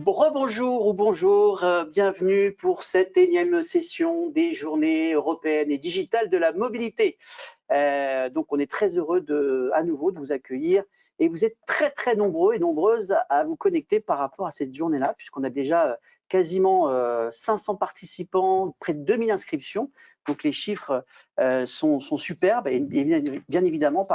Rebonjour ou bonjour, bienvenue pour cette énième session des Journées européennes et digitales de la mobilité. Donc on est très heureux à nouveau de vous accueillir et vous êtes très nombreux et nombreuses à vous connecter par rapport à cette journée-là, puisqu'on a déjà quasiment 500 participants, près de 2000 inscriptions. Donc les chiffres sont superbes et bien évidemment,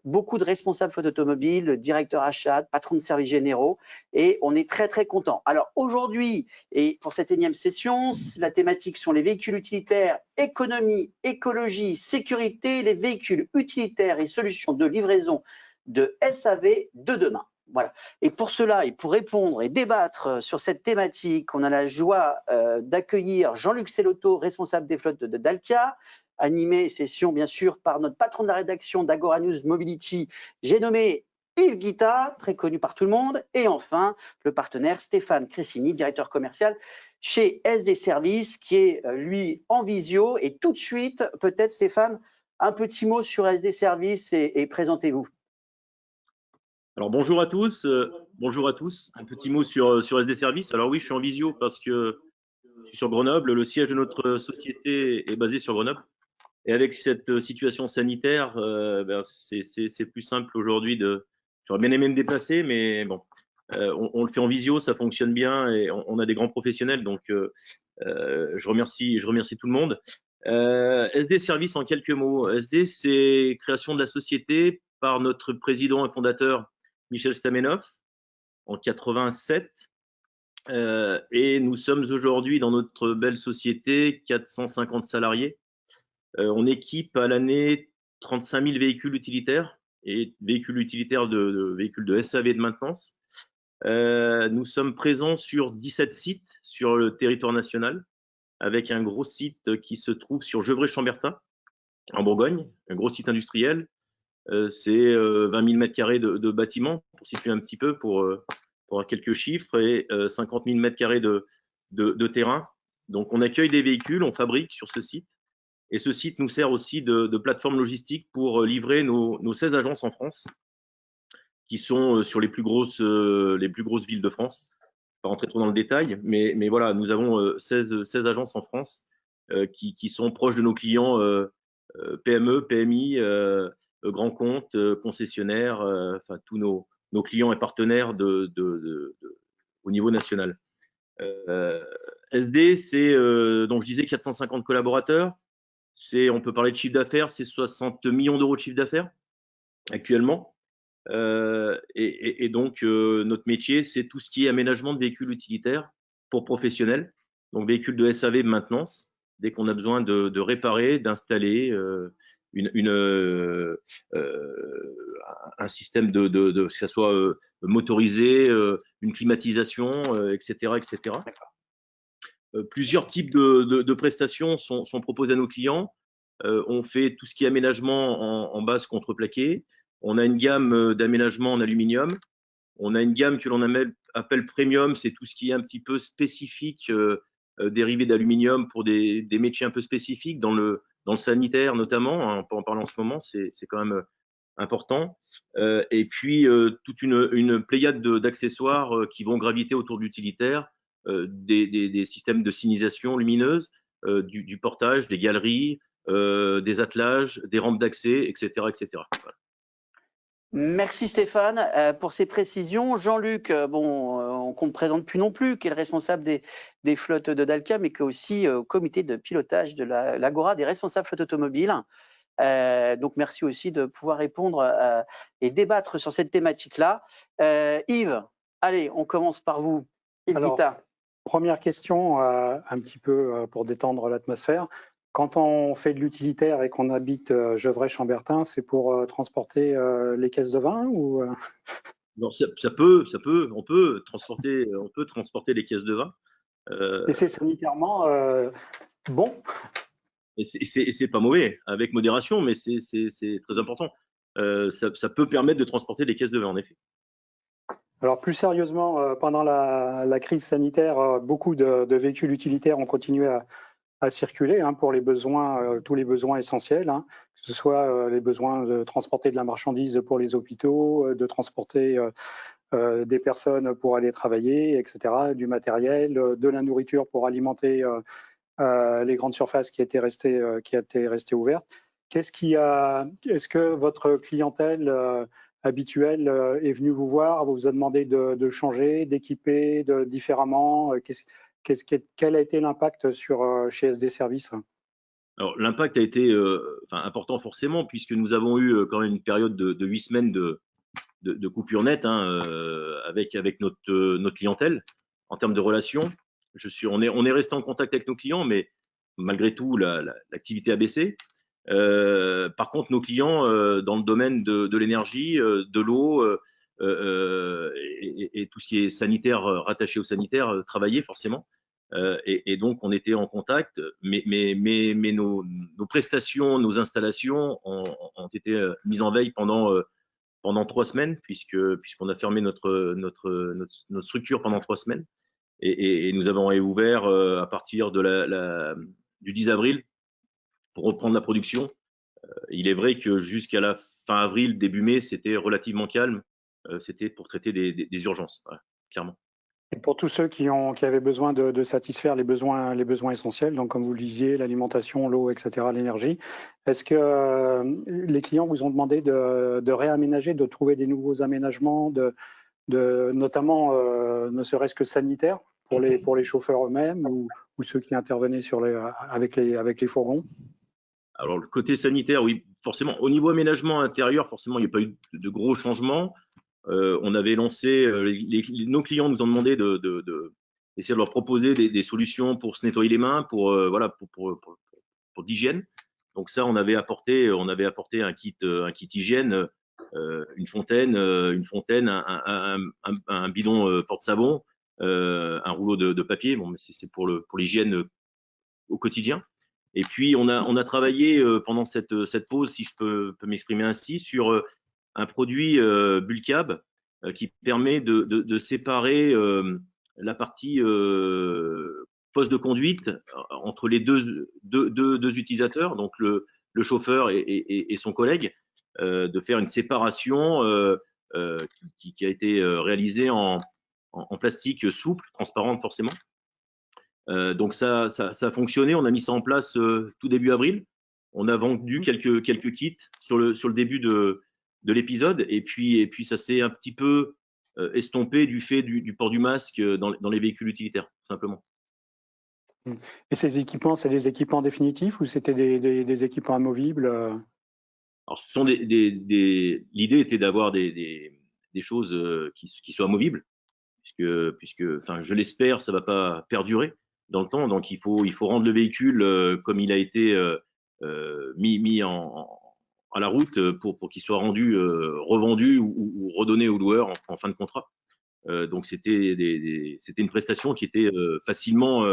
beaucoup de responsables faute automobile, directeurs achats, patrons de services généraux, et on est très contents. Alors aujourd'hui, et pour cette énième session, la thématique sont les véhicules utilitaires, économie, écologie, sécurité, les véhicules utilitaires et solutions de livraison de SAV de demain. Voilà. Et pour cela, et pour répondre et débattre sur cette thématique, on a la joie d'accueillir Jean-Luc Sellotto, responsable des flottes de Dalkia, animé session bien sûr par notre patron de la rédaction d'Agora News Mobility, j'ai nommé Yves Guita, très connu par tout le monde, et enfin le partenaire Stéphane Cressini, directeur commercial chez SD Service, qui est lui en visio. Et tout de suite, peut-être Stéphane, un petit mot sur SD Service et présentez-vous. Alors bonjour à tous, un petit mot sur SD Service. Alors oui, je suis en visio parce que je suis sur Grenoble, le siège de notre société est basé sur Grenoble. Et avec cette situation sanitaire, c'est plus simple aujourd'hui j'aurais bien aimé me déplacer, mais bon, on le fait en visio, ça fonctionne bien et on a des grands professionnels, donc je remercie tout le monde. SD Service en quelques mots. SD, c'est création de la société par notre président et fondateur Michel Stamenov en 87. Et nous sommes aujourd'hui dans notre belle société 450 salariés. On équipe à l'année 35 000 véhicules utilitaires et véhicules utilitaires véhicules de SAV de maintenance. Nous sommes présents sur 17 sites sur le territoire national, avec un gros site qui se trouve sur Gevrey-Chambertin, en Bourgogne, un gros site industriel. C'est 20 000 mètres carrés de bâtiments, pour situer un petit peu, pour avoir quelques chiffres, et 50 000 mètres carrés de terrain. Donc, on accueille des véhicules, on fabrique sur ce site. Et ce site nous sert aussi de plateforme logistique pour livrer nos 16 agences en France, qui sont sur les plus grosses villes de France. Je ne vais pas rentrer trop dans le détail, mais voilà, nous avons 16 agences en France qui sont proches de nos clients PME, PMI, grands comptes, concessionnaires, enfin tous nos clients et partenaires au niveau national. SD, c'est, donc je disais, 450 collaborateurs. On peut parler de chiffre d'affaires, c'est 60 millions d'euros de chiffre d'affaires actuellement. Et donc, notre métier, c'est tout ce qui est aménagement de véhicules utilitaires pour professionnels, donc véhicules de SAV de maintenance, dès qu'on a besoin de réparer, d'installer un système que ce soit motorisé, une climatisation, etc. Plusieurs types de prestations sont proposées à nos clients. On fait tout ce qui est aménagement en base contreplaqué. On a une gamme d'aménagement en aluminium. On a une gamme que l'on appelle premium, c'est tout ce qui est un petit peu spécifique, dérivé d'aluminium pour des métiers un peu spécifiques, dans le sanitaire notamment, hein, on peut en parler en ce moment, c'est quand même important. Et puis, toute une pléiade d'accessoires qui vont graviter autour de l'utilitaire, des systèmes de signalisation lumineuse, du portage, des galeries, des attelages, des rampes d'accès, etc. Voilà. Merci Stéphane pour ces précisions. Jean-Luc, on ne me présente plus non plus, qui est le responsable des flottes de Dalkia, mais qui est aussi au comité de pilotage de l'Agora des responsables flottes automobiles. Donc merci aussi de pouvoir répondre et débattre sur cette thématique-là. Yves, allez, on commence par vous. Yves Guita. Première question, un petit peu pour détendre l'atmosphère. Quand on fait de l'utilitaire et qu'on habite Gevrey-Chambertin, c'est pour transporter les caisses de vin ou Non, on peut transporter les caisses de vin. Et c'est sanitairement bon. Et c'est pas mauvais, avec modération, mais c'est très important. Ça peut permettre de transporter des caisses de vin, en effet. Alors plus sérieusement, pendant la crise sanitaire, beaucoup de véhicules utilitaires ont continué à circuler pour les besoins, tous les besoins essentiels, que ce soit les besoins de transporter de la marchandise pour les hôpitaux, de transporter des personnes pour aller travailler, etc., du matériel, de la nourriture pour alimenter les grandes surfaces qui étaient restées ouvertes. Est-ce que votre clientèle habituelle est venue vous voir, vous a demandé de changer, d'équiper différemment? Quel a été l'impact chez SD Service? Alors, l'impact a été important forcément, puisque nous avons eu quand même une période de 8 semaines de coupure nette avec notre clientèle en termes de relations. On est resté en contact avec nos clients, mais malgré tout, l'activité a baissé. Par contre, nos clients dans le domaine de l'énergie, de l'eau et tout ce qui est sanitaire, rattaché au sanitaire, travaillaient forcément. Et donc, on était en contact, mais nos prestations, nos installations ont été mises en veille pendant 3 semaines, puisqu'on a fermé notre structure pendant 3 semaines. Et nous avons réouvert à partir du 10 avril pour reprendre la production. Il est vrai que jusqu'à la fin avril, début mai, c'était relativement calme. C'était pour traiter des urgences, voilà, clairement. Et pour tous ceux qui avaient besoin de satisfaire les besoins essentiels, donc comme vous le disiez, l'alimentation, l'eau, etc., l'énergie, est-ce que les clients vous ont demandé de réaménager, de trouver des nouveaux aménagements, notamment ne serait-ce que sanitaires pour les chauffeurs eux-mêmes ou ceux qui intervenaient avec les fourgons? Alors, le côté sanitaire, oui, forcément. Au niveau aménagement intérieur, forcément, il n'y a pas eu de gros changements. On avait lancé, nos clients nous ont demandé d'essayer de leur proposer des solutions pour se nettoyer les mains, pour d'hygiène. Donc ça, on avait apporté un kit hygiène, une fontaine, un bidon porte-savon, un rouleau de papier. Bon, mais c'est pour l'hygiène au quotidien. Et puis on a travaillé pendant cette pause, si je peux m'exprimer ainsi, sur un produit Bulcab qui permet de séparer la partie poste de conduite entre les deux utilisateurs, donc le chauffeur et son collègue, de faire une séparation qui a été réalisée en plastique souple, transparente forcément. Donc ça a fonctionné. On a mis ça en place tout début avril. On a vendu quelques kits sur le début de l'épisode, et puis ça s'est un petit peu estompé du fait du port du masque dans les véhicules utilitaires, tout simplement. Et ces équipements, c'est des équipements définitifs ou c'était des équipements amovibles? Alors, ce sont l'idée était d'avoir des choses qui soient amovibles, puisque, enfin, je l'espère, ça va pas perdurer dans le temps. Donc, il faut rendre le véhicule comme il a été mis à la route pour qu'il soit rendu, revendu ou redonné au loueur en fin de contrat. Donc, c'était une prestation qui était facilement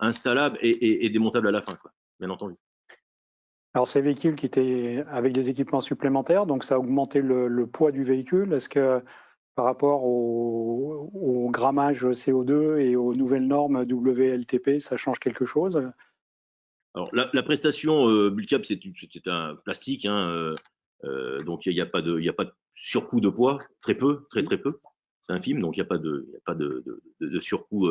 installable et démontable à la fin, quoi, bien entendu. Alors, ces véhicules qui étaient avec des équipements supplémentaires, donc ça a augmenté le poids du véhicule. Est-ce que par rapport au grammage CO2 et aux nouvelles normes WLTP, ça change quelque chose? Alors, la prestation Bulcab, c'est un plastique, donc il n'y a pas de surcoût de poids, très peu. C'est infime, donc il n'y a pas de surcoût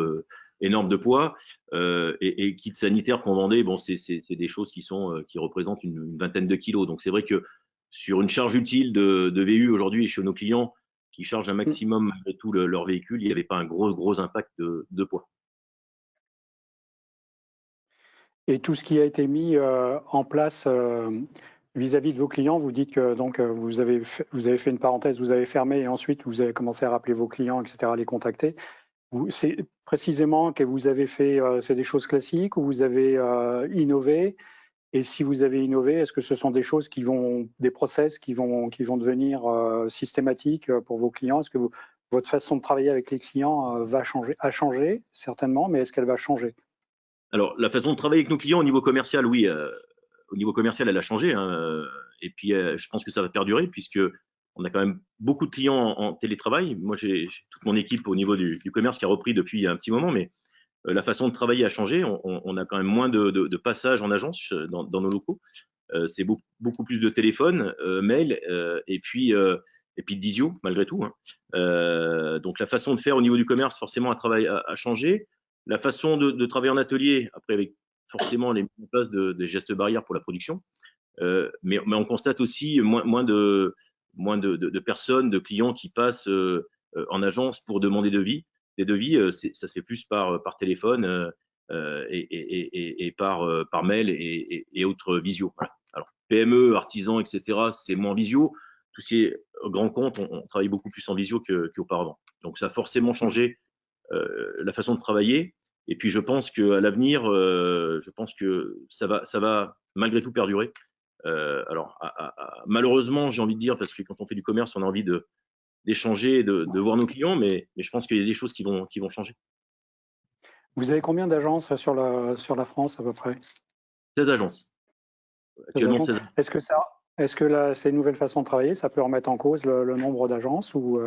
énorme de poids. Et kits sanitaires qu'on vendait, bon, c'est des choses qui représentent une vingtaine de kilos. Donc c'est vrai que sur une charge utile de VU aujourd'hui chez nos clients qui chargent un maximum malgré tout leur véhicule, il n'y avait pas un gros impact de poids. Et tout ce qui a été mis en place vis-à-vis de vos clients, vous dites que donc vous avez fait une parenthèse, vous avez fermé et ensuite vous avez commencé à rappeler vos clients, etc., à les contacter. C'est précisément que vous avez fait, c'est des choses classiques ou vous avez innové? Et si vous avez innové, est-ce que ce sont des choses des process qui vont devenir systématiques pour vos clients? Est-ce que votre façon de travailler avec les clients a changé certainement, mais est-ce qu'elle va changer? Alors, la façon de travailler avec nos clients au niveau commercial, oui, au niveau commercial, elle a changé. Et puis, je pense que ça va perdurer, puisque on a quand même beaucoup de clients en télétravail. Moi, j'ai toute mon équipe au niveau du commerce qui a repris depuis un petit moment, mais la façon de travailler a changé. On a quand même moins de passages en agence dans nos locaux. C'est beaucoup plus de téléphone, mail, et puis de visio, malgré tout, hein. Donc, la façon de faire au niveau du commerce, forcément, a changé. La façon de travailler en atelier, après, avec forcément les mises en place des gestes barrières pour la production. Mais on constate aussi moins de personnes, de clients qui passent en agence pour demander des devis. Ça se fait plus par téléphone et par mail et autres visio. Voilà. Alors, PME, artisans, etc., c'est moins visio. Tout ce qui est grand compte, on travaille beaucoup plus en visio qu'auparavant. Donc, ça a forcément changé la façon de travailler. Et puis, je pense qu'à l'avenir, je pense que ça va malgré tout perdurer. Alors, malheureusement, j'ai envie de dire, parce que quand on fait du commerce, on a envie d'échanger, de voir nos clients, mais je pense qu'il y a des choses qui vont changer. Vous avez combien d'agences sur la France à peu près? 16 agences. Actuellement, 16 agences. Est-ce que ces nouvelles façons de travailler, ça peut remettre en cause le nombre d'agences ou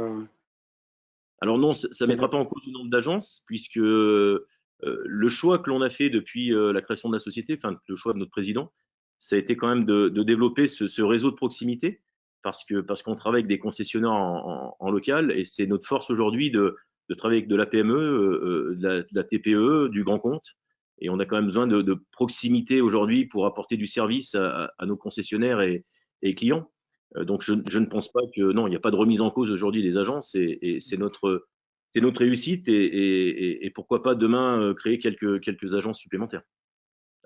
Alors non, ça ne mettra pas en cause le nombre d'agences, puisque le choix que l'on a fait depuis la création de la société, enfin le choix de notre président, ça a été quand même de développer ce réseau de proximité, parce qu'on travaille avec des concessionnaires en local, et c'est notre force aujourd'hui de travailler avec de la PME, de la TPE, du grand compte, et on a quand même besoin de proximité aujourd'hui pour apporter du service à nos concessionnaires et clients. Donc, je ne pense pas que non, il n'y a pas de remise en cause aujourd'hui des agences, et c'est notre réussite, et pourquoi pas demain créer quelques agences supplémentaires.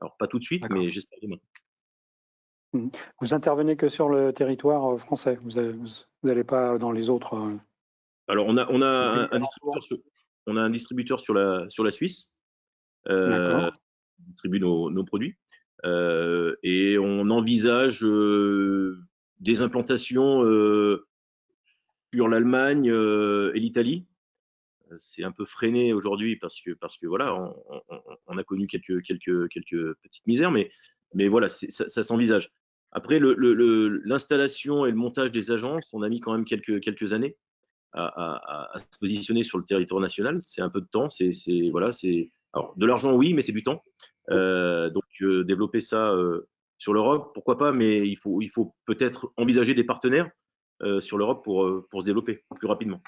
Alors, pas tout de suite, mais j'espère demain. Vous intervenez que sur le territoire français, vous n'allez pas dans les autres Alors, on a un distributeur sur la Suisse, qui distribue nos produits, et on envisage des implantations sur l'Allemagne et l'Italie. C'est un peu freiné aujourd'hui parce que voilà, on a connu quelques petites misères, mais voilà, ça s'envisage. Après, l'installation et le montage des agences, on a mis quand même quelques années à se positionner sur le territoire national. C'est un peu de temps, voilà, alors de l'argent, oui, mais c'est du temps. Donc développer ça sur l'Europe, pourquoi pas, mais il faut peut-être envisager des partenaires sur l'Europe pour se développer plus rapidement.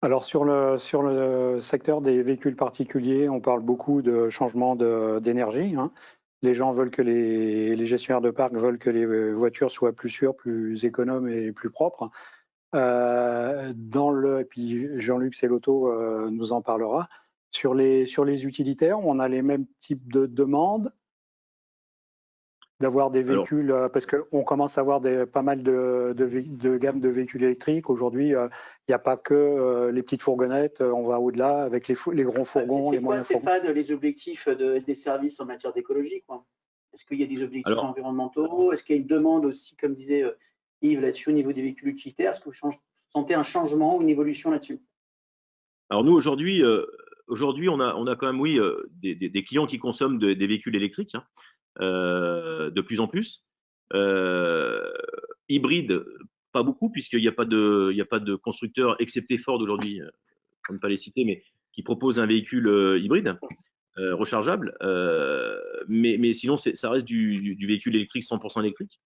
Alors sur le secteur des véhicules particuliers, on parle beaucoup de changement d'énergie, hein. Les gens veulent que les gestionnaires de parc veulent que les voitures soient plus sûres, plus économes et plus propres. Et puis Jean-Luc Sellotto nous en parlera. Sur les utilitaires, on a les mêmes types de demandes d'avoir des véhicules, parce qu'on commence à avoir pas mal de gammes de véhicules électriques. Aujourd'hui, il n'y a pas que les petites fourgonnettes, on va au-delà avec les gros fourgons, les moyens fourgons. C'est quoi les objectifs de SD Services en matière d'écologie, quoi? Est-ce qu'il y a des objectifs environnementaux? Est-ce qu'il y a une demande aussi, comme disait Yves là-dessus, au niveau des véhicules utilitaires? Est-ce que vous sentez un changement ou une évolution là-dessus? Alors nous, aujourd'hui, on a quand même, oui, des clients qui consomment des véhicules électriques, hein, de plus en plus. Hybride, pas beaucoup, puisqu'il n'y a pas de constructeur, excepté Ford aujourd'hui, pour ne pas les citer, mais qui propose un véhicule hybride, rechargeable. Mais sinon, ça reste du véhicule électrique, 100% électrique.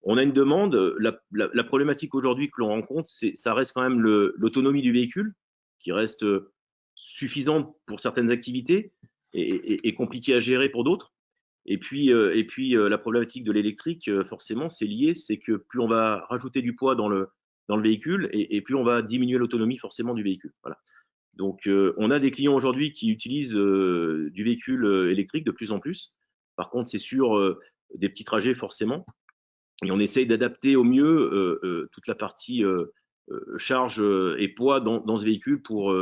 On a une demande. La problématique aujourd'hui que l'on rencontre, ça reste quand même l'autonomie du véhicule, qui reste suffisante pour certaines activités et compliquée à gérer pour d'autres. Et puis la problématique de l'électrique, forcément, c'est lié, c'est que plus on va rajouter du poids dans le véhicule, et plus on va diminuer l'autonomie forcément du véhicule. Voilà. Donc, on a des clients aujourd'hui qui utilisent du véhicule électrique de plus en plus. Par contre, c'est sur des petits trajets forcément. Et on essaye d'adapter au mieux toute la partie charge et poids dans ce véhicule pour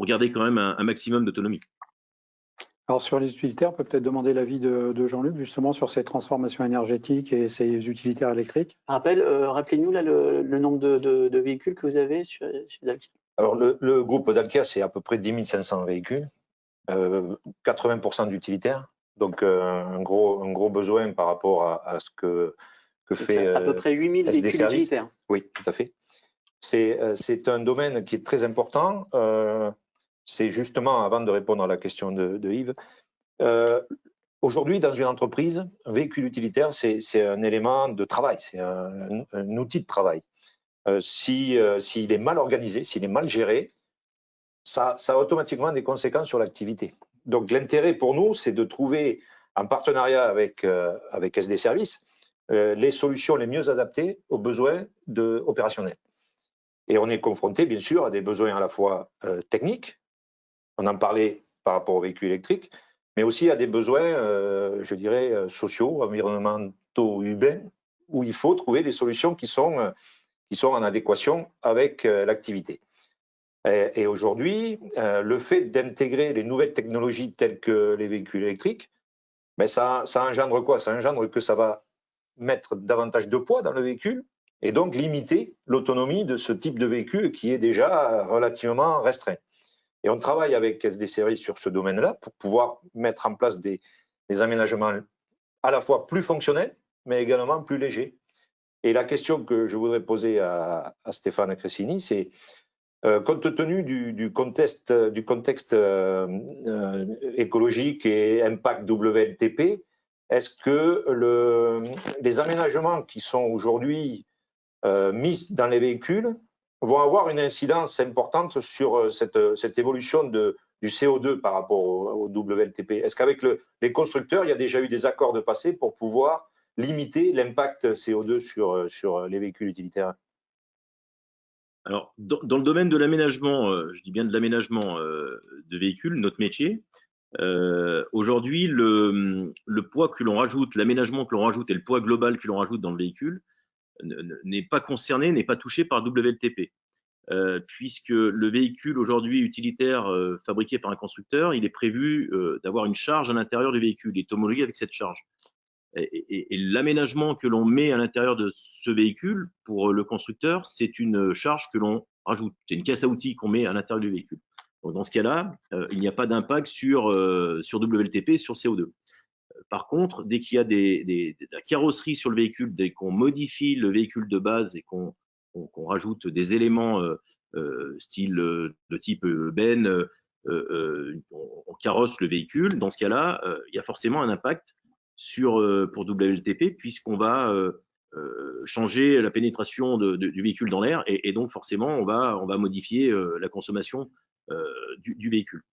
garder quand même un maximum d'autonomie. Alors sur les utilitaires, on peut peut-être demander l'avis de Jean-Luc justement sur ces transformations énergétiques et ces utilitaires électriques. Rappelez-nous là le nombre de véhicules que vous avez chez Dalkia. Alors le groupe Dalkia, c'est à peu près 10 500 véhicules, 80% d'utilitaires, donc un gros besoin par rapport à ce que que fait à peu près 8000 SD véhicules Service. utilitaires. Oui, tout à fait. C'est un domaine qui est très important. C'est justement, avant de répondre à la question de Yves, aujourd'hui, dans une entreprise, un véhicule utilitaire, c'est un élément de travail, c'est un outil de travail. S'il est mal organisé, s'il est mal géré, ça a automatiquement des conséquences sur l'activité. Donc l'intérêt pour nous, c'est de trouver, en partenariat avec SD Service, les solutions les mieux adaptées aux besoins opérationnels. Et on est confronté, bien sûr, à des besoins à la fois techniques, on en parlait par rapport aux véhicules électriques, mais aussi à des besoins, je dirais, sociaux, environnementaux, humains, où il faut trouver des solutions qui sont en adéquation avec l'activité. Et aujourd'hui, le fait d'intégrer les nouvelles technologies telles que les véhicules électriques, ben ça engendre quoi? Ça engendre que ça va mettre davantage de poids dans le véhicule et donc limiter l'autonomie de ce type de véhicule qui est déjà relativement restreint. Et on travaille avec SD Service sur ce domaine-là pour pouvoir mettre en place des aménagements à la fois plus fonctionnels, mais également plus légers. Et la question que je voudrais poser à Stéphane Cressini, c'est compte tenu du contexte écologique et impact WLTP, est-ce que les aménagements qui sont aujourd'hui mis dans les véhicules vont avoir une incidence importante sur cette évolution du CO2 par rapport au WLTP? Est-ce qu'avec les constructeurs, il y a déjà eu des accords de passé pour pouvoir limiter l'impact CO2 sur les véhicules utilitaires? Alors, dans le domaine de l'aménagement, je dis bien de l'aménagement de véhicules, notre métier, aujourd'hui, le poids que l'on rajoute, l'aménagement que l'on rajoute et le poids global que l'on rajoute dans le véhicule n'est pas concerné, n'est pas touché par WLTP. Puisque le véhicule aujourd'hui utilitaire fabriqué par un constructeur, il est prévu d'avoir une charge à l'intérieur du véhicule, il est homologué avec cette charge. Et l'aménagement que l'on met à l'intérieur de ce véhicule, pour le constructeur, c'est une charge que l'on rajoute. C'est une caisse à outils qu'on met à l'intérieur du véhicule. Donc dans ce cas-là, il n'y a pas d'impact sur WLTP, sur CO2. Par contre, dès qu'il y a de la carrosserie sur le véhicule, dès qu'on modifie le véhicule de base et qu'on rajoute des éléments style de type benne, on carrosse le véhicule, dans ce cas-là, il y a forcément un impact pour WLTP, puisqu'on va changer la pénétration du véhicule dans l'air, et donc forcément on va modifier la consommation du véhicule.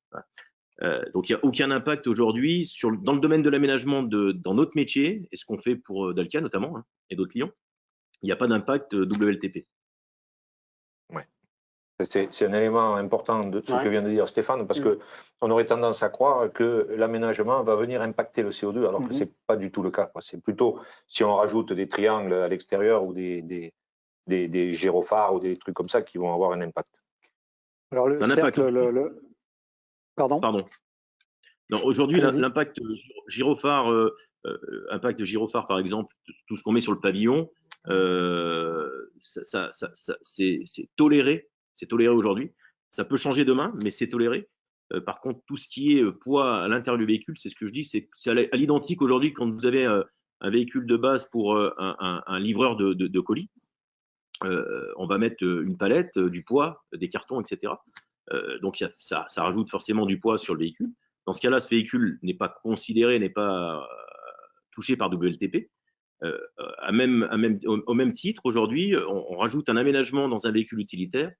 Donc il n'y a aucun impact aujourd'hui dans le domaine de l'aménagement dans notre métier, et ce qu'on fait pour Dalkia notamment, hein, et d'autres clients, il n'y a pas d'impact WLTP. Ouais. C'est un élément important de ce que vient de dire Stéphane, parce qu'on aurait tendance à croire que l'aménagement va venir impacter le CO2, alors que ce n'est pas du tout le cas. C'est plutôt si on rajoute des triangles à l'extérieur ou des gyrophares ou des trucs comme ça qui vont avoir un impact. Alors, Pardon. Aujourd'hui, l'impact gyrophare, impact de gyrophare, par exemple, tout ce qu'on met sur le pavillon, c'est toléré. C'est toléré aujourd'hui. Ça peut changer demain, mais c'est toléré. Par contre, tout ce qui est poids à l'intérieur du véhicule, c'est ce que je dis, c'est à l'identique aujourd'hui quand vous avez un véhicule de base pour un livreur de colis. On va mettre une palette, du poids, des cartons, etc. Donc ça rajoute forcément du poids sur le véhicule. Dans ce cas-là, ce véhicule n'est pas considéré, n'est pas touché par WLTP. Au même titre, aujourd'hui, on rajoute un aménagement dans un véhicule utilitaire,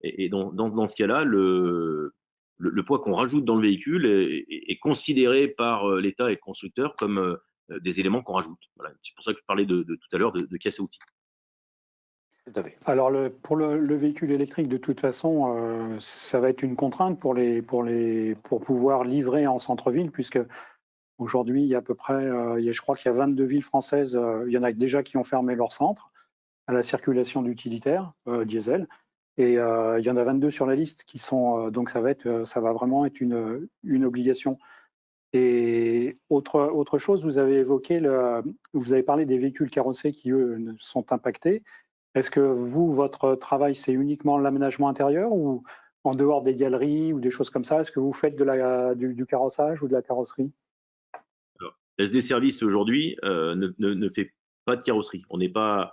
et dans ce cas-là, le poids qu'on rajoute dans le véhicule est considéré par l'État et le constructeur comme des éléments qu'on rajoute. Voilà. C'est pour ça que je parlais tout à l'heure de caisse à outils. Alors pour le véhicule électrique, de toute façon, ça va être une contrainte pour pouvoir livrer en centre-ville, puisque aujourd'hui, il y a à peu près, je crois qu'il y a 22 villes françaises, il y en a déjà qui ont fermé leur centre à la circulation d'utilitaires diesel, et il y en a 22 sur la liste qui sont, donc ça va vraiment être une obligation. Et autre chose, vous avez parlé des véhicules carrossés qui, eux, sont impactés. Est-ce que votre travail, c'est uniquement l'aménagement intérieur, ou en dehors des galeries ou des choses comme ça? Est-ce que vous faites du carrossage ou de la carrosserie? Alors, SD Service aujourd'hui ne fait pas de carrosserie. On n'est pas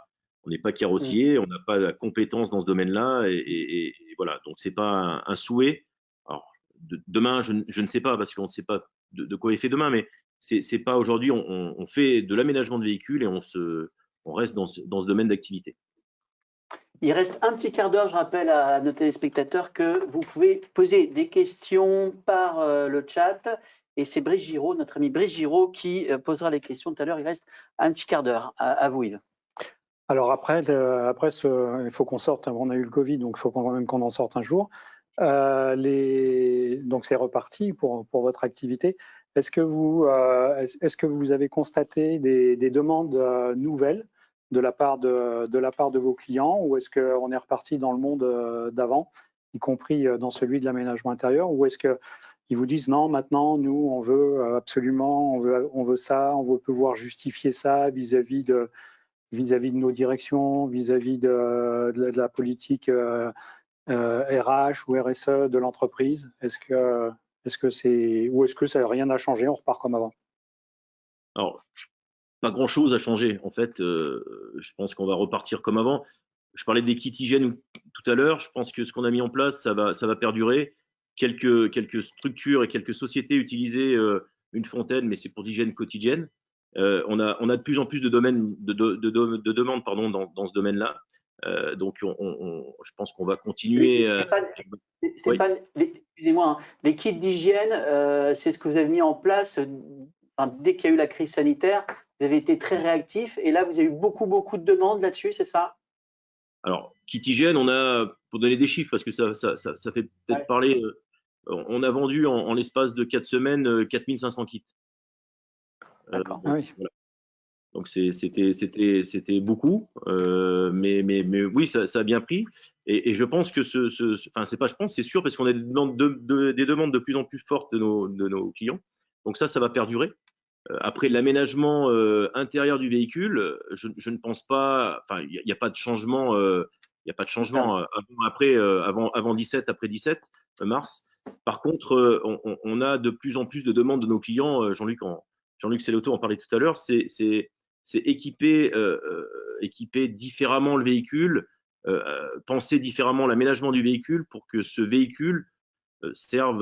carrossier, on n'a pas la compétence dans ce domaine-là, et voilà. Donc c'est pas un souhait. Alors demain, je ne sais pas, parce qu'on ne sait pas de quoi est fait demain, mais c'est pas aujourd'hui. On fait de l'aménagement de véhicules et on reste dans ce domaine d'activité. Il reste un petit quart d'heure. Je rappelle à nos téléspectateurs que vous pouvez poser des questions par le chat. Et c'est Brice Giraud, notre ami Brice Giraud, qui posera les questions tout à l'heure. Il reste un petit quart d'heure. À vous, Yves. Alors après il faut qu'on sorte. On a eu le Covid, donc il faut quand même qu'on en sorte un jour. Donc c'est reparti pour votre activité. Est-ce que vous avez constaté des demandes nouvelles de la part de vos clients, ou est-ce qu'on est reparti dans le monde d'avant, y compris dans celui de l'aménagement intérieur, ou est-ce qu'ils vous disent non, maintenant nous on veut absolument, on veut ça, on veut pouvoir justifier ça vis-à-vis de nos directions, vis-à-vis de la politique RH ou RSE de l'entreprise? Est-ce que ça rien n'a changé, on repart comme avant? Alors, pas grand-chose a changé. En fait, je pense qu'on va repartir comme avant. Je parlais des kits hygiène tout à l'heure. Je pense que ce qu'on a mis en place, ça va perdurer. Quelques structures et quelques sociétés utilisaient une fontaine, mais c'est pour l'hygiène quotidienne. On a de plus en plus de demandes dans ce domaine-là. Donc, je pense qu'on va continuer. Stéphane, excusez-moi, hein, les kits d'hygiène, c'est ce que vous avez mis en place dès qu'il y a eu la crise sanitaire. Vous avez été très réactif et là, vous avez eu beaucoup de demandes là-dessus, c'est ça? Alors, kit hygiène, on a, pour donner des chiffres, parce que ça fait peut-être parler, on a vendu en l'espace de 4 semaines 4500 kits. D'accord. Oui. Voilà. Donc c'était beaucoup, mais oui, ça a bien pris. Et je pense que c'est sûr, parce qu'on a des demandes de plus en plus fortes de nos clients. Donc ça va perdurer. Après l'aménagement intérieur du véhicule, je ne pense pas. Enfin, il n'y a pas de changement. Il n'y a pas de changement avant 17, après 17 mars. Par contre, on a de plus en plus de demandes de nos clients. Jean-Luc Sellotto en parlait tout à l'heure. C'est équiper différemment le véhicule, penser différemment l'aménagement du véhicule pour que ce véhicule serve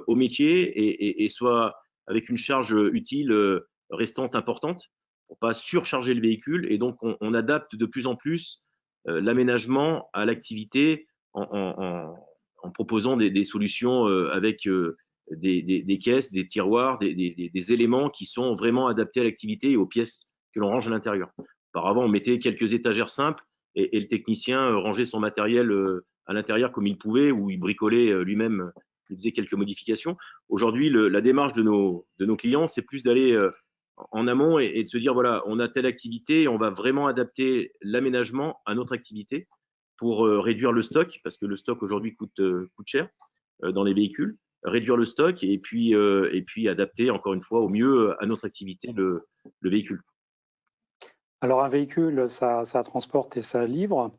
au métier et soit avec une charge utile restante importante pour pas surcharger le véhicule. Et donc, on adapte de plus en plus l'aménagement à l'activité en proposant des solutions avec des caisses, des tiroirs, des éléments qui sont vraiment adaptés à l'activité et aux pièces que l'on range à l'intérieur. Auparavant, on mettait quelques étagères simples et le technicien rangeait son matériel à l'intérieur comme il pouvait, ou il bricolait lui-même, il faisait quelques modifications. Aujourd'hui, la démarche de nos clients, c'est plus d'aller en amont et de se dire, voilà, on a telle activité et on va vraiment adapter l'aménagement à notre activité pour réduire le stock, parce que le stock aujourd'hui coûte cher dans les véhicules, réduire le stock et puis adapter encore une fois au mieux à notre activité le véhicule. Alors un véhicule, ça transporte et ça livre,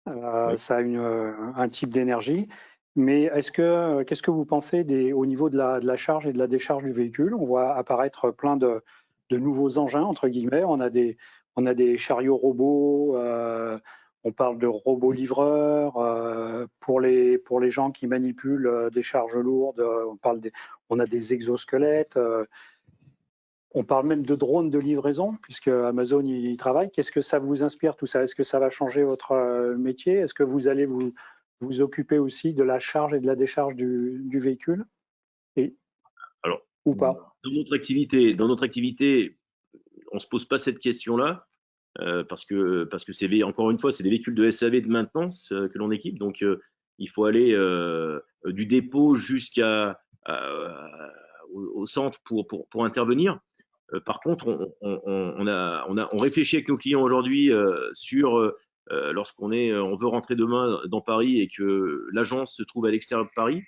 Oui. ça a un type d'énergie, mais qu'est-ce que vous pensez au niveau de la charge et de la décharge du véhicule? On voit apparaître plein de nouveaux engins, entre guillemets. On a des chariots robots, on parle de robots livreurs, pour les gens qui manipulent des charges lourdes, on a des exosquelettes. On parle même de drones de livraison, puisque Amazon y travaille. Qu'est-ce que ça vous inspire, tout ça? Est-ce que ça va changer votre métier? Est-ce que vous allez vous occuper aussi de la charge et de la décharge du véhicule? Alors, ou pas? Dans notre activité, on ne se pose pas cette question-là, parce que encore une fois, c'est des véhicules de SAV de maintenance que l'on équipe. Donc, il faut aller du dépôt au centre pour intervenir. Par contre, on réfléchit avec nos clients aujourd'hui sur lorsqu'on veut rentrer demain dans Paris et que l'agence se trouve à l'extérieur de Paris,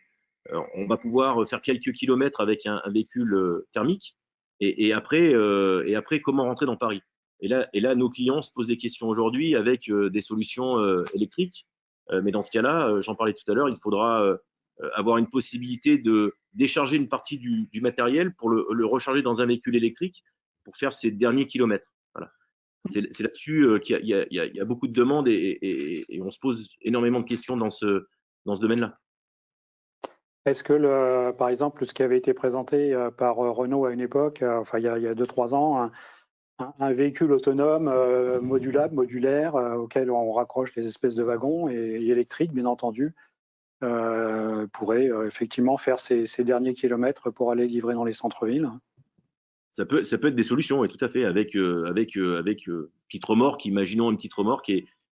on va pouvoir faire quelques kilomètres avec un véhicule thermique et après, comment rentrer dans Paris. Et là, nos clients se posent des questions aujourd'hui avec des solutions électriques. Mais dans ce cas-là, j'en parlais tout à l'heure, il faudra avoir une possibilité de décharger une partie du matériel pour le recharger dans un véhicule électrique pour faire ces derniers kilomètres. Voilà. c'est là-dessus qu'il y a beaucoup de demandes et on se pose énormément de questions dans ce domaine-là. Est-ce que, par exemple, ce qui avait été présenté par Renault à une époque, enfin il y a 2-3 ans, un véhicule autonome modulaire auquel on raccroche des espèces de wagons et électrique, bien entendu, pourrait effectivement faire ces derniers kilomètres pour aller livrer dans les centres-villes? Ça peut être des solutions, oui, tout à fait, avec petite remorque, imaginons une petite remorque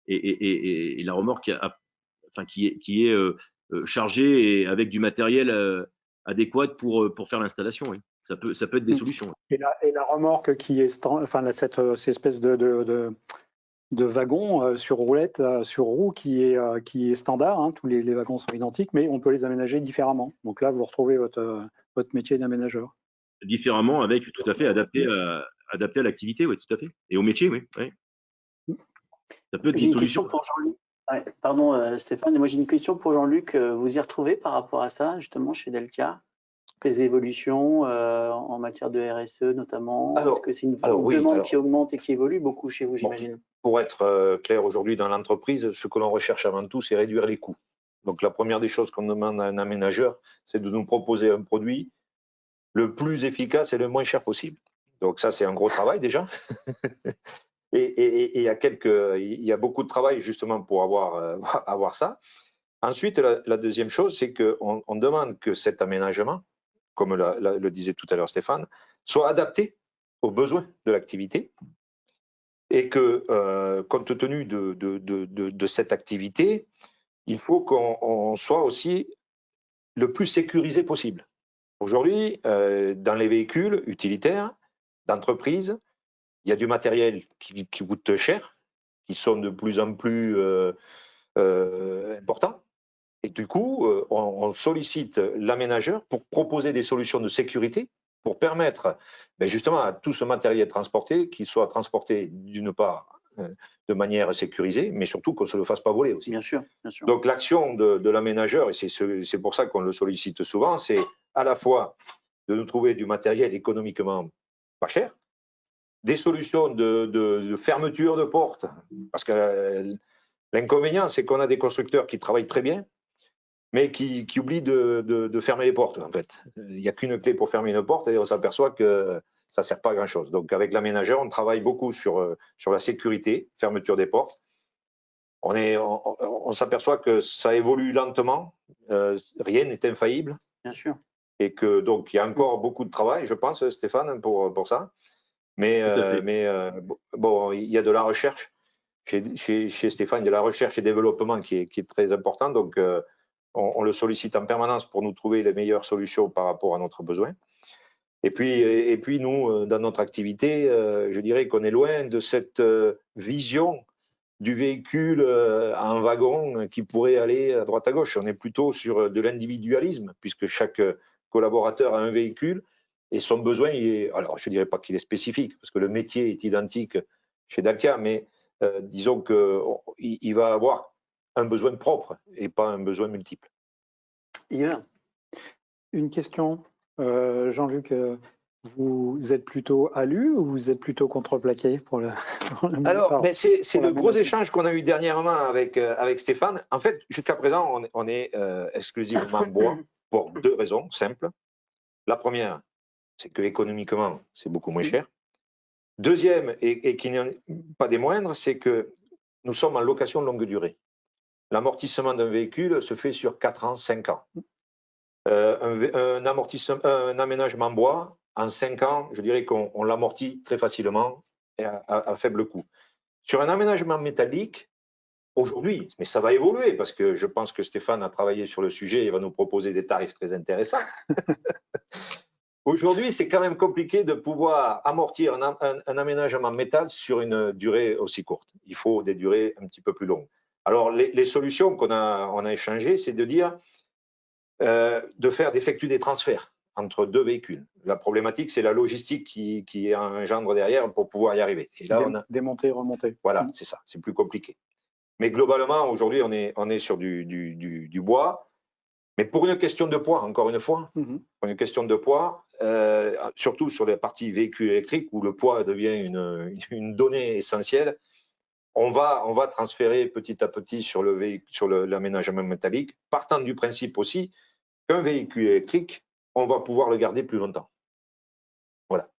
et la remorque qui est chargée et avec du matériel adéquat pour faire l'installation. Oui. Ça peut être des solutions. Et la remorque qui est cette espèce de wagon sur roulette, sur roue qui est standard, hein, tous les wagons sont identiques, mais on peut les aménager différemment. Donc là, vous retrouvez votre métier d'aménageur. Différemment, avec tout à fait adapté à l'activité, oui, tout à fait. Et au métier, oui. Ça peut être des solutions. Question pour Jean-Luc. Ouais, pardon Stéphane, moi j'ai une question pour Jean-Luc. Vous y retrouvez par rapport à ça, justement, chez Deltia? Les évolutions en matière de RSE notamment? Est-ce que c'est une demande qui augmente et qui évolue beaucoup chez vous, j'imagine? Pour être clair, aujourd'hui dans l'entreprise, ce que l'on recherche avant tout, c'est réduire les coûts. Donc la première des choses qu'on demande à un aménageur, c'est de nous proposer un produit le plus efficace et le moins cher possible. Donc ça, c'est un gros travail déjà. et il y a beaucoup de travail justement pour avoir ça. Ensuite, la deuxième chose, c'est qu'on demande que cet aménagement, comme le disait tout à l'heure Stéphane, soit adapté aux besoins de l'activité et que, compte tenu de cette activité, il faut qu'on soit aussi le plus sécurisé possible. Aujourd'hui, dans les véhicules utilitaires d'entreprise, il y a du matériel qui coûte cher, qui sont de plus en plus importants. Et du coup, on sollicite l'aménageur pour proposer des solutions de sécurité pour permettre justement à tout ce matériel transporté qu'il soit transporté d'une part de manière sécurisée, mais surtout qu'on ne se le fasse pas voler aussi. Bien sûr, bien sûr. Donc l'action de l'aménageur, et c'est pour ça qu'on le sollicite souvent, c'est à la fois de nous trouver du matériel économiquement pas cher, des solutions de fermeture de portes, parce que l'inconvénient, c'est qu'on a des constructeurs qui travaillent très bien, mais qui oublient de fermer les portes, en fait. Il n'y a qu'une clé pour fermer une porte et on s'aperçoit que ça ne sert pas à grand-chose. Donc, avec l'aménageur, on travaille beaucoup sur la sécurité, fermeture des portes. On s'aperçoit que ça évolue lentement, rien n'est infaillible. Bien sûr. Et que, donc, il y a encore beaucoup de travail, je pense, Stéphane, pour ça. Mais bon, il y a de la recherche. Chez Stéphane, il y a de la recherche et développement qui est très important. Donc, on le sollicite en permanence pour nous trouver les meilleures solutions par rapport à notre besoin. Et puis nous, dans notre activité, je dirais qu'on est loin de cette vision du véhicule en wagon qui pourrait aller à droite à gauche. On est plutôt sur de l'individualisme, puisque chaque collaborateur a un véhicule et son besoin, alors je ne dirais pas qu'il est spécifique, parce que le métier est identique chez Dalkia, mais disons qu'il va avoir un besoin propre et pas un besoin multiple. Yeah. Une question, Jean-Luc, vous êtes plutôt alu ou vous êtes plutôt contreplaqué pour le Alors, c'est le gros échange qu'on a eu dernièrement avec Stéphane. En fait, jusqu'à présent, on est exclusivement bois pour deux raisons simples. La première, c'est que économiquement, c'est beaucoup moins cher. Deuxième, et qui n'est pas des moindres, c'est que nous sommes en location de longue durée. L'amortissement d'un véhicule se fait sur 4 ans, 5 ans. Un aménagement bois, en 5 ans, je dirais qu'on l'amortit très facilement et à faible coût. Sur un aménagement métallique, aujourd'hui, mais ça va évoluer parce que je pense que Stéphane a travaillé sur le sujet et va nous proposer des tarifs très intéressants. Aujourd'hui, c'est quand même compliqué de pouvoir amortir un aménagement métal sur une durée aussi courte. Il faut des durées un petit peu plus longues. Alors, les solutions qu'on a échangées, c'est de dire d'effectuer des transferts entre deux véhicules. La problématique, c'est la logistique qui engendre derrière pour pouvoir y arriver. Et là, démonter, remonter. Voilà, c'est ça, c'est plus compliqué. Mais globalement, aujourd'hui, on est sur du bois. Mais pour une question de poids, encore une fois, pour une question de poids, surtout sur les parties véhicules électriques où le poids devient une donnée essentielle. On va transférer petit à petit sur l'aménagement métallique, partant du principe aussi qu'un véhicule électrique, on va pouvoir le garder plus longtemps. Voilà.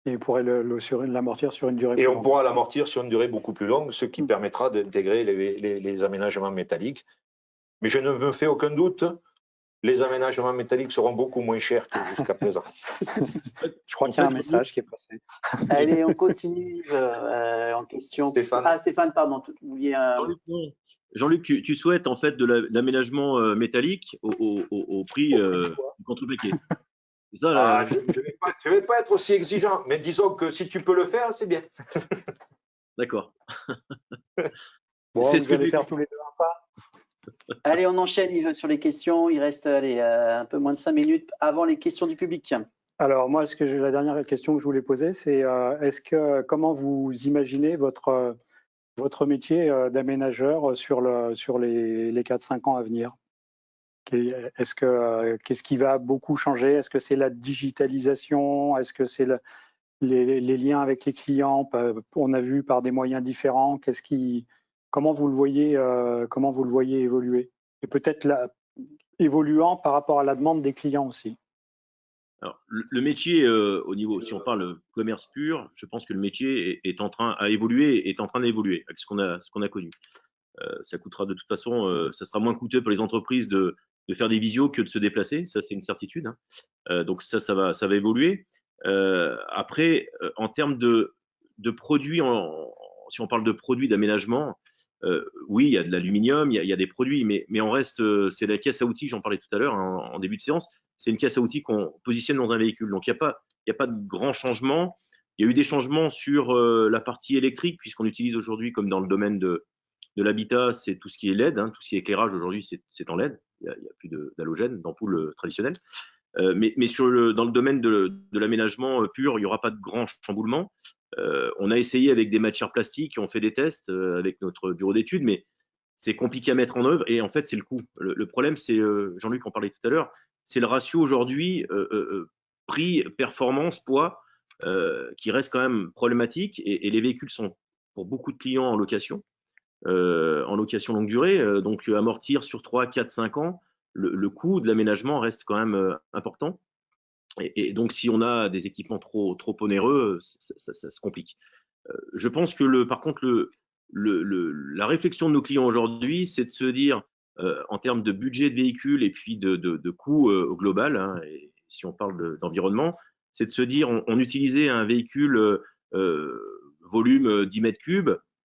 Et on pourrait l'amortir sur une durée plus longue. Et on pourra l'amortir sur une durée beaucoup plus longue, ce qui permettra d'intégrer les aménagements métalliques. Mais je ne me fais aucun doute, les aménagements métalliques seront beaucoup moins chers que jusqu'à présent. Je crois qu'il y a un message qui est passé. Allez, on continue en question. Stéphane. Ah, Stéphane, pardon. Vous vouliez, Jean-Luc, tu souhaites en fait de l'aménagement métallique au prix du contreplaqué. Je ne vais pas être aussi exigeant, mais disons que si tu peux le faire, c'est bien. D'accord. Bon, vous allez faire tous les deux un pas. Allez, on enchaîne Yves, sur les questions. Il reste un peu moins de 5 minutes avant les questions du public. Alors moi, la dernière question que je voulais poser, c'est comment vous imaginez votre métier d'aménageur sur les 4-5 ans à venir? Qu'est-ce qui va beaucoup changer? Est-ce que c'est la digitalisation? Est-ce que c'est les liens avec les clients? On a vu par des moyens différents. Comment vous le voyez évoluer? Et peut-être évoluant par rapport à la demande des clients aussi. Alors, le métier, au niveau, si on parle commerce pur, je pense que le métier est en train d'évoluer avec ce qu'on a connu. Ça coûtera de toute façon, ça sera moins coûteux pour les entreprises de faire des visios que de se déplacer, ça c'est une certitude. Hein. Donc ça va évoluer. Après, en termes de produits, si on parle de produits d'aménagement, oui, il y a de l'aluminium, il y a des produits, mais on reste, c'est la caisse à outils, j'en parlais tout à l'heure en début de séance, c'est une caisse à outils qu'on positionne dans un véhicule. Donc il n'y a pas de grands changements. Il y a eu des changements sur la partie électrique, puisqu'on utilise aujourd'hui, comme dans le domaine de l'habitat, c'est tout ce qui est LED, hein, tout ce qui est éclairage aujourd'hui, c'est en LED. Il n'y a plus d'halogène, d'ampoule traditionnelle. Mais dans le domaine de l'aménagement pur, il n'y aura pas de grand chamboulement. On a essayé avec des matières plastiques, on fait des tests avec notre bureau d'études, mais c'est compliqué à mettre en œuvre et en fait, c'est le coût. Le problème, c'est, Jean-Luc en parlait tout à l'heure, c'est le ratio aujourd'hui prix, performance, poids qui reste quand même problématique et les véhicules sont pour beaucoup de clients en location longue durée, donc amortir sur 3, 4, 5 ans, le coût de l'aménagement reste quand même important. Et donc, si on a des équipements trop onéreux, ça se complique. Je pense que par contre, la réflexion de nos clients aujourd'hui, c'est de se dire, en termes de budget de véhicule et puis de coût au global, hein, et si on parle d'environnement, c'est de se dire, on utilisait un véhicule volume 10 mètres cubes.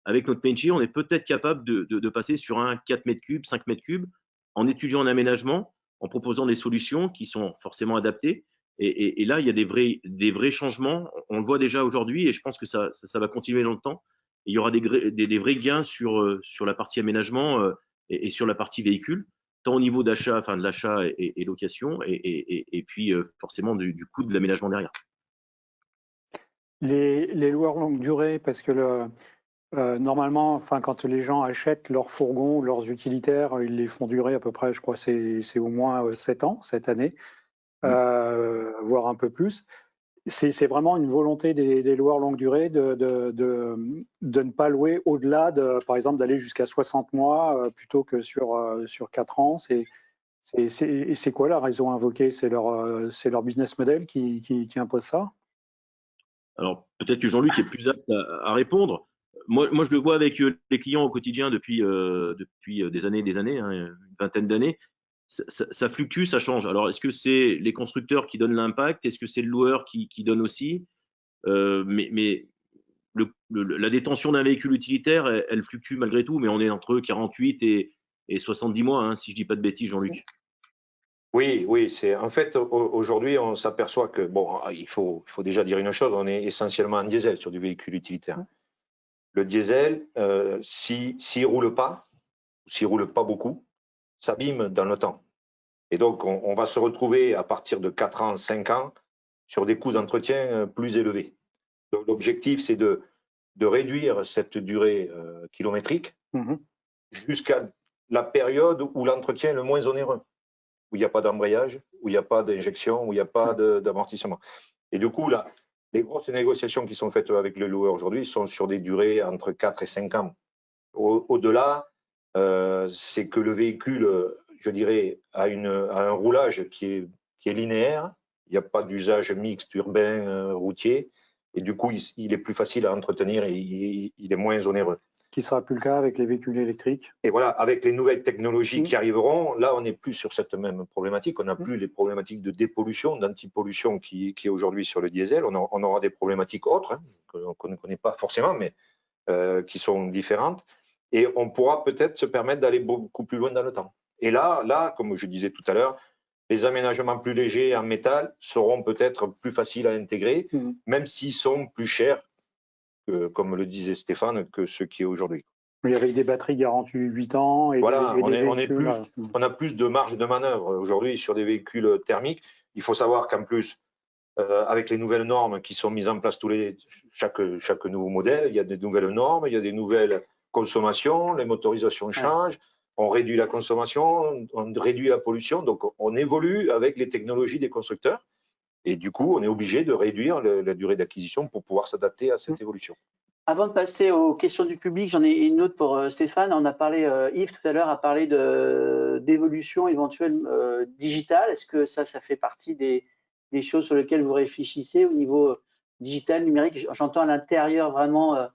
Avec notre métier, on est peut-être capable de passer sur un 4 mètres cubes, 5 mètres cubes, en étudiant un aménagement, en proposant des solutions qui sont forcément adaptées. Et là, il y a des vrais changements. On le voit déjà aujourd'hui et je pense que ça va continuer dans le temps. Et il y aura des vrais gains sur la partie aménagement et sur la partie véhicule, tant au niveau d'achat, enfin de l'achat et location, et puis forcément du coût de l'aménagement derrière. Les loueurs longue durée, parce que normalement, quand les gens achètent leurs fourgons, leurs utilitaires, ils les font durer à peu près, je crois, c'est au moins 7 ans cette année. Voire un peu plus. C'est vraiment une volonté des loueurs longue durée de ne pas louer au-delà par exemple, d'aller jusqu'à 60 mois plutôt que sur 4 ans. C'est quoi la raison invoquée? C'est leur business model qui impose ça? Alors, peut-être que Jean-Luc est plus apte à répondre. Moi, je le vois avec les clients au quotidien depuis des années, hein, une vingtaine d'années. Ça fluctue, ça change. Alors, est-ce que c'est les constructeurs qui donnent l'impact? Est-ce que c'est le loueur qui donne aussi? Mais la détention d'un véhicule utilitaire, elle fluctue malgré tout, mais on est entre 48 et 70 mois, hein, si je ne dis pas de bêtises, Jean-Luc. Oui, en fait, aujourd'hui, on s'aperçoit que, bon, il faut déjà dire une chose, on est essentiellement en diesel sur du véhicule utilitaire. Le diesel, s'il ne roule pas, s'il ne roule pas beaucoup, s'abîme dans le temps. Et donc, on va se retrouver à partir de 4 ans, 5 ans, sur des coûts d'entretien plus élevés. Donc, l'objectif, c'est de réduire cette durée kilométrique jusqu'à la période où l'entretien est le moins onéreux. où il n'y a pas d'embrayage, où il n'y a pas d'injection, où il n'y a pas d'amortissement. Et du coup, là, les grosses négociations qui sont faites avec le loueur aujourd'hui sont sur des durées entre 4 et 5 ans. Au-delà, c'est que le véhicule, je dirais, a un roulage qui est linéaire. Il n'y a pas d'usage mixte urbain, routier. Et du coup, il est plus facile à entretenir et il est moins onéreux. Ce qui ne sera plus le cas avec les véhicules électriques. Et voilà, avec les nouvelles technologies qui arriveront, là, on n'est plus sur cette même problématique. On n'a plus les problématiques de dépollution, d'antipollution qui est aujourd'hui sur le diesel. On aura des problématiques autres, qu'on ne connaît pas forcément, mais qui sont différentes. Et on pourra peut-être se permettre d'aller beaucoup plus loin dans le temps. Et là, comme je disais tout à l'heure, les aménagements plus légers en métal seront peut-être plus faciles à intégrer, même s'ils sont plus chers, comme le disait Stéphane, que ce qui est aujourd'hui. Oui, avec des batteries garanties 8 ans. Et voilà, véhicules, on a plus de marge de manœuvre aujourd'hui sur des véhicules thermiques. Il faut savoir qu'en plus, avec les nouvelles normes qui sont mises en place chaque nouveau modèle, il y a des nouvelles normes, il y a des nouvelles consommations, les motorisations changent, on réduit la consommation, on réduit la pollution, donc on évolue avec les technologies des constructeurs et du coup, on est obligé de réduire la durée d'acquisition pour pouvoir s'adapter à cette évolution. Avant de passer aux questions du public, j'en ai une autre pour Stéphane. On a parlé, Yves tout à l'heure a parlé d'évolution éventuelle digitale. Est-ce que ça fait partie des choses sur lesquelles vous réfléchissez au niveau digital, numérique? J'entends à l'intérieur vraiment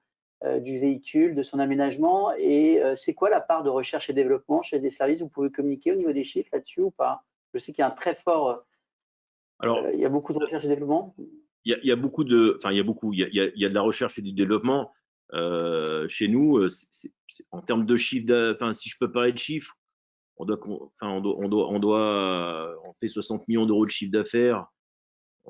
du véhicule, de son aménagement. Et c'est quoi la part de recherche et développement chez des services? Vous pouvez communiquer au niveau des chiffres là-dessus ou pas? Je sais qu'il y a un très fort… il y a beaucoup de recherche et développement. Il y a beaucoup de la recherche et du développement chez nous. En termes de chiffre, si je peux parler de chiffres, on fait 60 millions d'euros de chiffre d'affaires.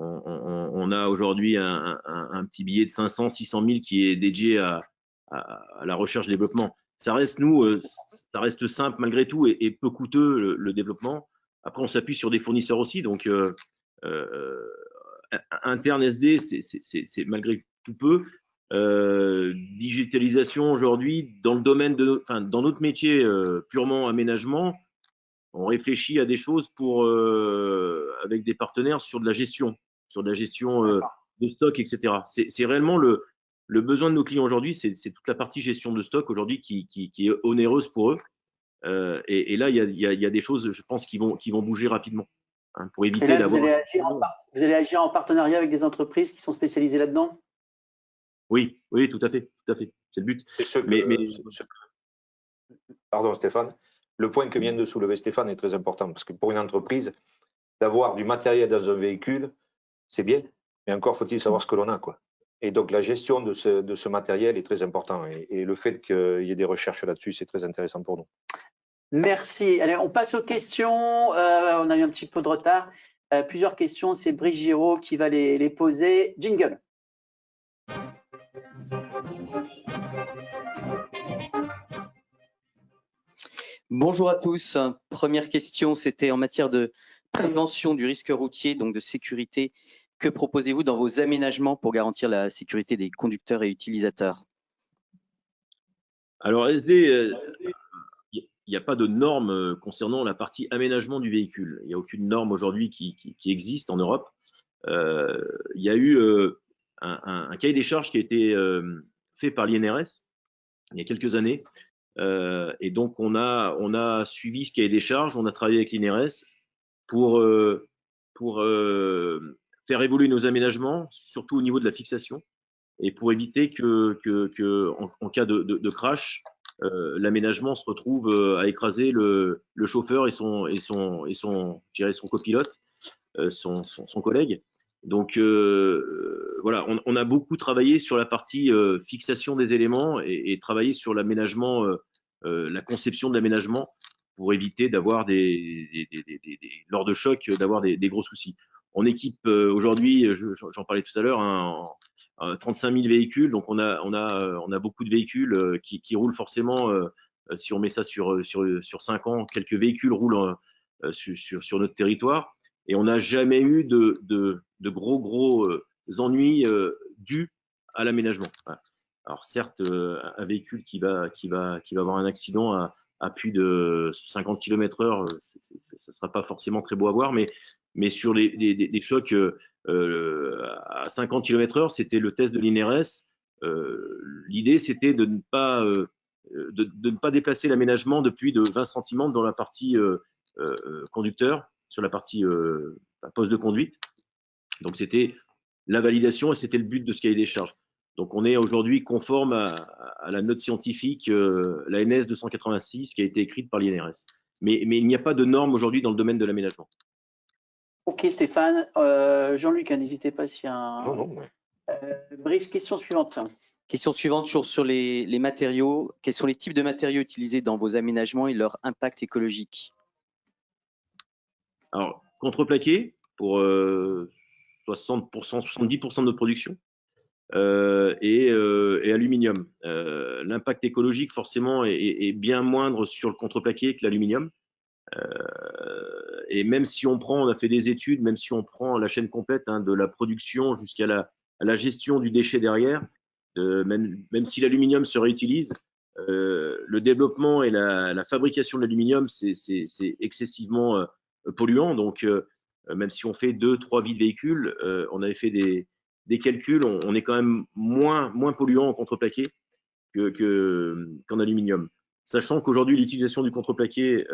On a aujourd'hui un petit billet de 500, 600 000 qui est dédié à la recherche et développement. Ça reste simple malgré tout et peu coûteux le développement. Après, on s'appuie sur des fournisseurs aussi, donc interne SD, c'est malgré tout peu. Digitalisation aujourd'hui, dans le domaine dans notre métier purement aménagement, on réfléchit à des choses avec des partenaires sur de la gestion de stock, etc. C'est réellement le besoin de nos clients aujourd'hui, c'est toute la partie gestion de stock aujourd'hui qui est onéreuse pour eux. Et là, il y a des choses, je pense, qui vont bouger rapidement. Pour éviter d'avoir… Vous allez agir en partenariat avec des entreprises qui sont spécialisées là-dedans? Oui, tout à fait. C'est le but. Pardon Stéphane, le point que vient de soulever Stéphane est très important parce que pour une entreprise, d'avoir du matériel dans un véhicule, c'est bien, mais encore faut-il savoir ce que l'on a, quoi. Et donc la gestion de ce matériel est très important et le fait qu'il y ait des recherches là-dessus, c'est très intéressant pour nous. Merci. Allez, on passe aux questions. On a eu un petit peu de retard. Plusieurs questions. C'est Brice Giraud qui va les poser. Jingle. Bonjour à tous. Première question, c'était en matière de prévention du risque routier, donc de sécurité. Que proposez-vous dans vos aménagements pour garantir la sécurité des conducteurs et utilisateurs? Alors SD, il n'y a pas de norme concernant la partie aménagement du véhicule. Il n'y a aucune norme aujourd'hui qui existe en Europe. Il y a eu un cahier des charges qui a été fait par l'INRS il y a quelques années. Et donc, on a suivi ce cahier des charges. On a travaillé avec l'INRS pour faire évoluer nos aménagements, surtout au niveau de la fixation, et pour éviter en cas de crash, l'aménagement se retrouve à écraser le chauffeur et son copilote, son collègue. Donc voilà, on a beaucoup travaillé sur la partie fixation des éléments et travaillé sur l'aménagement, la conception de l'aménagement pour éviter d'avoir lors de choc, d'avoir des gros soucis. On équipe aujourd'hui, j'en parlais tout à l'heure, 35 000 véhicules, donc on a beaucoup de véhicules qui roulent forcément. Si on met ça sur 5 ans, quelques véhicules roulent sur notre territoire, et on n'a jamais eu de gros ennuis dus à l'aménagement. Voilà. Alors certes, un véhicule qui va avoir un accident à plus de 50 km/h, ça ne sera pas forcément très beau à voir, mais sur des chocs à 50 km/h, c'était le test de l'INRS. L'idée, c'était de ne pas déplacer l'aménagement de plus de 20 cm dans la partie conducteur, sur la partie poste de conduite. Donc, c'était la validation et c'était le but de ce cahier des charges. Donc, on est aujourd'hui conforme à la note scientifique, la NS 286, qui a été écrite par l'INRS. Mais il n'y a pas de normes aujourd'hui dans le domaine de l'aménagement. Ok Stéphane. Jean-Luc, n'hésitez pas s'il y a un… Non. Brice, question suivante. Question suivante sur les matériaux. Quels sont les types de matériaux utilisés dans vos aménagements et leur impact écologique? Alors, contreplaqué pour 60%, 70% de notre production. Et aluminium. L'impact écologique, forcément, est bien moindre sur le contreplaqué que l'aluminium. Et même si on a fait des études, même si on prend la chaîne complète, hein, de la production jusqu'à la gestion du déchet derrière, même si l'aluminium se réutilise, le développement et la fabrication de l'aluminium, c'est excessivement polluant. Donc, même si on fait 2-3 vies de véhicules, on avait fait des calculs, on est quand même moins polluant en contreplaqué qu'en aluminium. Sachant qu'aujourd'hui, l'utilisation du contreplaqué,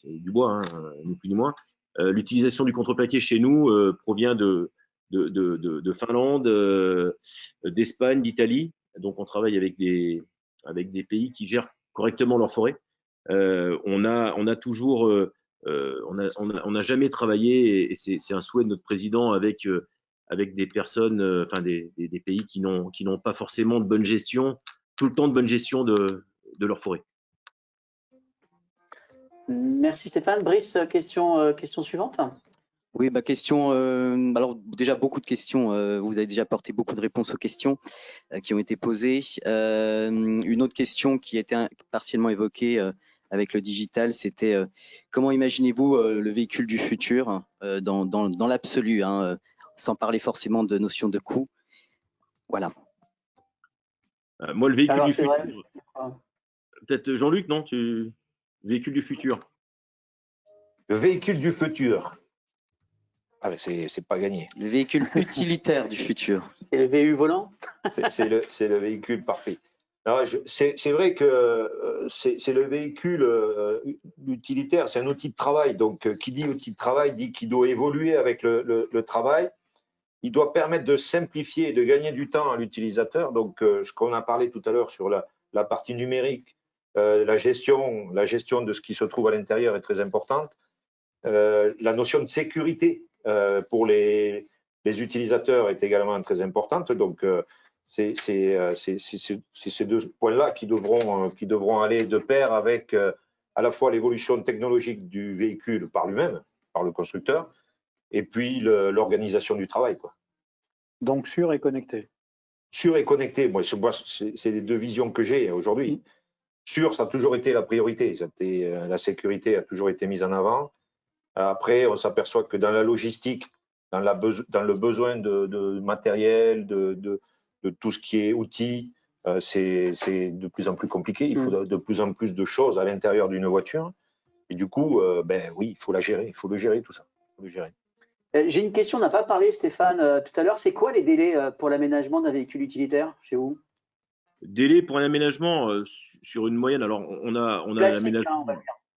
c'est du bois, hein, ni plus ni moins, l'utilisation du contreplaqué chez nous provient de Finlande, d'Espagne, d'Italie. Donc, on travaille avec des pays qui gèrent correctement leurs forêts. On n'a jamais travaillé, et c'est un souhait de notre président, avec des personnes, des pays qui n'ont pas forcément de bonne gestion, tout le temps de bonne gestion de leur forêt. Merci Stéphane. Brice, question suivante. Oui, question. Alors déjà beaucoup de questions. Vous avez déjà apporté beaucoup de réponses aux questions qui ont été posées. Une autre question qui a été partiellement évoquée avec le digital, c'était comment imaginez-vous le véhicule du futur dans l'absolu, hein, sans parler forcément de notion de coût. Voilà. Moi, le véhicule Alors, du futur. Peut-être Jean-Luc, non, véhicule du futur. Le véhicule du futur. Ah, mais c'est pas gagné. Le véhicule utilitaire du futur. C'est le VU volant. C'est le véhicule parfait. C'est vrai que c'est le véhicule utilitaire, c'est un outil de travail. Donc, qui dit outil de travail dit qu'il doit évoluer avec le travail. Il doit permettre de simplifier et de gagner du temps à l'utilisateur. Donc, ce qu'on a parlé tout à l'heure sur la partie numérique, la gestion de ce qui se trouve à l'intérieur est très importante. La notion de sécurité pour les utilisateurs est également très importante. Donc, c'est ces deux points-là qui devront aller de pair avec à la fois l'évolution technologique du véhicule par lui-même, par le constructeur, et puis l'organisation du travail, quoi. Donc sûr et connecté. Sûr et connecté, moi, c'est les deux visions que j'ai aujourd'hui. Sûr, ça a toujours été la priorité. La sécurité a toujours été mise en avant. Après, on s'aperçoit que dans la logistique, dans le besoin de matériel, de tout ce qui est outils, c'est de plus en plus compliqué. Il faut de plus en plus de choses à l'intérieur d'une voiture. Et du coup, oui, il faut la gérer. Il faut le gérer, tout ça. Il faut le gérer. J'ai une question, on n'a pas parlé, Stéphane, tout à l'heure. C'est quoi les délais pour l'aménagement d'un véhicule utilitaire chez vous? Délai pour un aménagement sur une moyenne. Alors, on a l'aménagement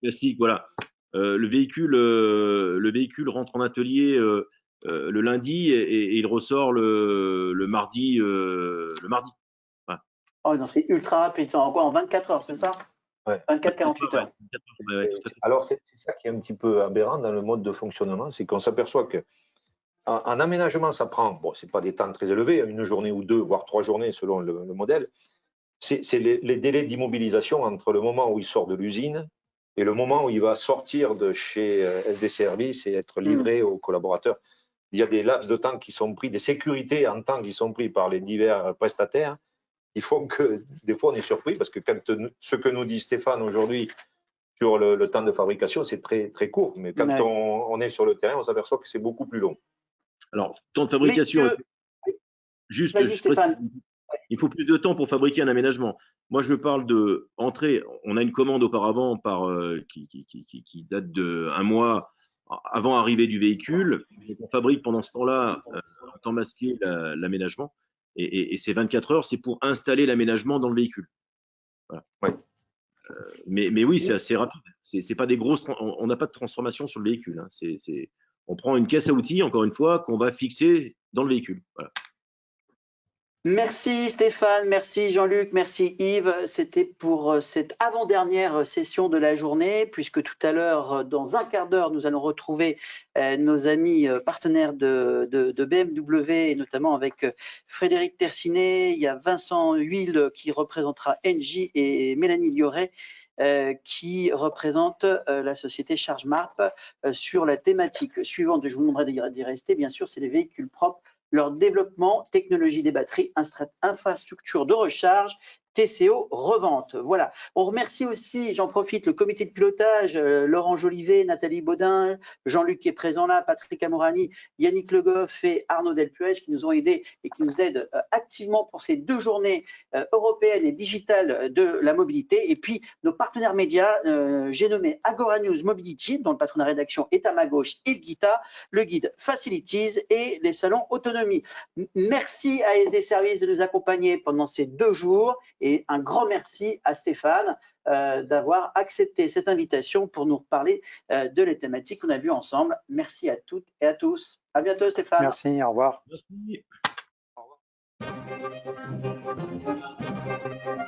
classique, voilà. Le véhicule rentre en atelier le lundi et il ressort le mardi. Voilà. Oh non, c'est ultra rapide. En 24 heures, c'est ça? Ouais. 24-48 heures. Ouais, alors, c'est ça qui est un petit peu aberrant dans le mode de fonctionnement, c'est qu'on s'aperçoit que en aménagement, ça prend, bon, c'est pas des temps très élevés, une journée ou deux, voire 3 journées selon le modèle. C'est les délais d'immobilisation entre le moment où il sort de l'usine et le moment où il va sortir de chez SD Services et être livré aux collaborateurs. Il y a des laps de temps qui sont pris, des sécurités en temps qui sont pris par les divers prestataires. Il faut que, des fois, on est surpris parce que quand ce que nous dit Stéphane aujourd'hui sur le temps de fabrication, c'est très, très court. Mais quand on est sur le terrain, on s'aperçoit que c'est beaucoup plus long. Alors, temps de fabrication. Juste, Il faut plus de temps pour fabriquer un aménagement. Moi, je parle de entrée. On a une commande auparavant qui date de 1 mois avant l'arrivée du véhicule. On fabrique pendant ce temps-là, en temps masqué, l'aménagement. Et ces 24 heures, c'est pour installer l'aménagement dans le véhicule. Voilà. Ouais. Mais oui, c'est assez rapide. C'est pas des grosses. On n'a pas de transformation sur le véhicule. Hein. On prend une caisse à outils, encore une fois, qu'on va fixer dans le véhicule. Voilà. Merci Stéphane, merci Jean-Luc, merci Yves. C'était pour cette avant-dernière session de la journée, puisque tout à l'heure, dans un quart d'heure, nous allons retrouver nos amis partenaires de BMW, et notamment avec Frédéric Tercinet. Il y a Vincent Huil qui représentera Engie et Mélanie Lioret qui représente la société ChargeMarp sur la thématique suivante. Je vous demanderai d'y rester, bien sûr, c'est les véhicules propres, leur développement, technologie des batteries, infrastructure de recharge, TCO, revente. Voilà. On remercie aussi, j'en profite, le comité de pilotage, Laurent Jolivet, Nathalie Baudin, Jean-Luc qui est présent là, Patrick Amourani, Yannick Le Goff et Arnaud Delpuech qui nous ont aidés et qui nous aident activement pour ces 2 journées européennes et digitales de la mobilité. Et puis, nos partenaires médias, j'ai nommé Agora News Mobility, dont le patron de la rédaction est à ma gauche, Yves Guita, le guide Facilities et les salons Autonomie. Merci à SD Services de nous accompagner pendant ces 2 jours et un grand merci à Stéphane d'avoir accepté cette invitation pour nous parler de les thématiques qu'on a vues ensemble. Merci à toutes et à tous. À bientôt Stéphane. Merci, au revoir. Merci. Au revoir.